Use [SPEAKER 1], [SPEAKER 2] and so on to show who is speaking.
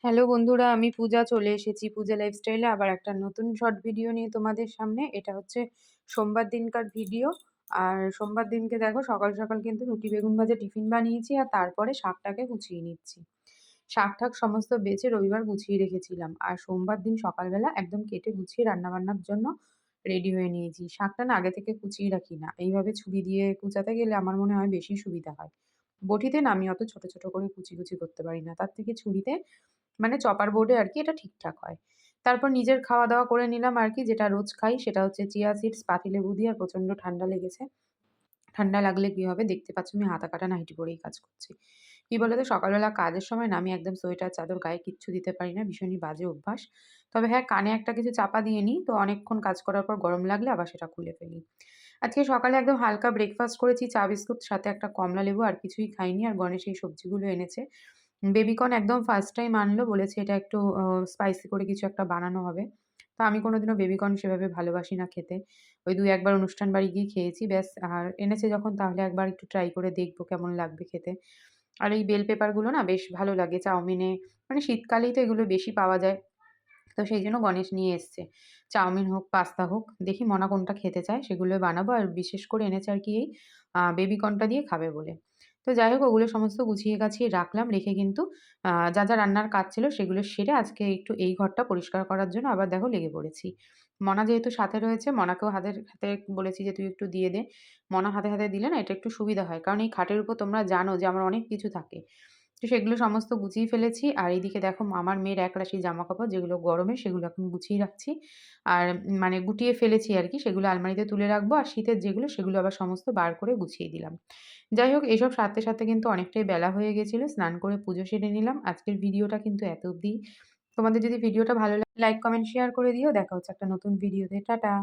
[SPEAKER 1] Hello বন্ধুরা, আমি পূজা চলে এসেছি। পূজা লাইফস্টাইলে আবার একটা নতুন শর্ট ভিডিও নিয়ে তোমাদের সামনে। এটা হচ্ছে সোমবার দিনকার ভিডিও। আর সোমবার দিনকে দেখো সকাল সকাল কিন্তু রুটি বেগুন ভাজা টিফিন বানিয়েছি আর তারপরে শাকটাকে গুছিয়ে নিচ্ছি। শাক-ঠাক সমস্ত বেছে রবিবার গুছিয়ে রেখেছিলাম। আর সোমবার দিন সকালবেলা একদম কেটে গুছিয়ে রান্নাবান্নার জন্য রেডি হয়ে নিয়েছি। শাকটা না আগে থেকে কুচিয়ে রাখি না। এইভাবে ছুরি দিয়ে কুচাতে গেলে আমার মনে হয় বেশি সুবিধা হয়। বটিতে না আমি অত ছোট, ছোট করে কুচি করতে পারি না। তার থেকে ছুরিতে মানে চপার বোর্ডে আরকি এটা ঠিকঠাক হয়। তারপর নিজের খাওয়া-দাওয়া করে নিলাম আরকি যেটা রোজ খাই সেটা হচ্ছে চিয়া সিডস, পাতিলেবু দিয়ে আর প্রচন্ড ঠান্ডা লেগেছে। ঠান্ডা লাগলে কি হবে? দেখতে পাচ্ছ আমি হাতা কাটা নাইটি পরেই কাজ করছি। কি বলতো? সকালবেলা কাজের সময় না আমি একদম সোয়েটার, চাদর গায়ে কিচ্ছু দিতে পারি না। ভীষণই বাজে অভ্যাস। তবে হ্যাঁ, কানে একটা কিছু চাপা দিয়ে নিই। তো অনেকক্ষণ কাজ করার পর গরম লাগলে আবার সেটা খুলে ফেলি। আজকে সকালে একদম হালকা ব্রেকফাস্ট করেছি। চা বিস্কুট সাথে একটা কমলা লেবু আর কিছুই খাইনি। আর গণেশ এই সবজিগুলো এনেছে। বেবিকর্ন একদম ফার্স্ট টাইম আনলো। বলেছে এটা একটু স্পাইসি করে কিছু একটা বানানো হবে। তো আমি কোনোদিনও বেবিকর্ন সেভাবে ভালোবাসি না খেতে। ওই ২-১ বার অনুষ্ঠান বাড়ি গিয়ে খেয়েছি ব্যাস। আর এনেছে যখন তাহলে একবার একটু ট্রাই করে দেখব কেমন লাগবে খেতে। আর এই বেল পেপার গুলো না বেশ ভালো লাগে চাউমিনে, মানে শীতকালেই তো এগুলো বেশি পাওয়া যায়। তো সেইজন্য গণেশ নিয়ে এসছে। চাউমিন হোক, পাস্তা হোক, দেখি মনা কোনটা খেতে চায় সেগুলোই বানাবো। আর বিশেষ করে এনেছে আরকি এই বেবিকর্নটা দিয়ে খাবে বলে। তো যাই হোক ওগুলো সমস্ত গুছিয়ে গাছিয়ে রাখলাম। রেখে কিন্তু যা রান্নার কাজ ছিল সেগুলো সেরে আজকে একটু এই ঘরটা পরিষ্কার করার জন্য আবার দেখো লেগে পড়েছি। মনা যেহেতু সাথে রয়েছে, মনাকেও হাতে বলেছি যে, "তুই একটু দিয়ে দে।" মনা হাতে দিলে না এটা একটু সুবিধা হয়। কারণ এই খাটের উপর তোমরা জানো যে আমার অনেক কিছু থাকে। তো সেগুলো সমস্ত গুছিয়ে ফেলেছি। আর এইদিকে দেখো আমার মেয়ের একরাশি জামাকাপড় যেগুলো গরমের সেগুলো এখন গুছিয়ে রাখছি। আর মানে গুটিয়ে ফেলেছি আরকি সেগুলো আলমারিতে তুলে রাখবো। আর শীতের যেগুলো সেগুলো আবার সমস্ত বার করে গুছিয়ে দিলাম। যাই হোক এসব সারতে কিন্তু অনেকটাই বেলা হয়ে গেছিল। স্নান করে পুজো সেরে নিলাম। আজকের ভিডিওটা কিন্তু এত অবধি। তোমাদের যদি ভিডিওটা ভালো লাগে লাইক, কমেন্ট, শেয়ার করে দিও। দেখা হচ্ছে একটা নতুন ভিডিওতে। টাটা।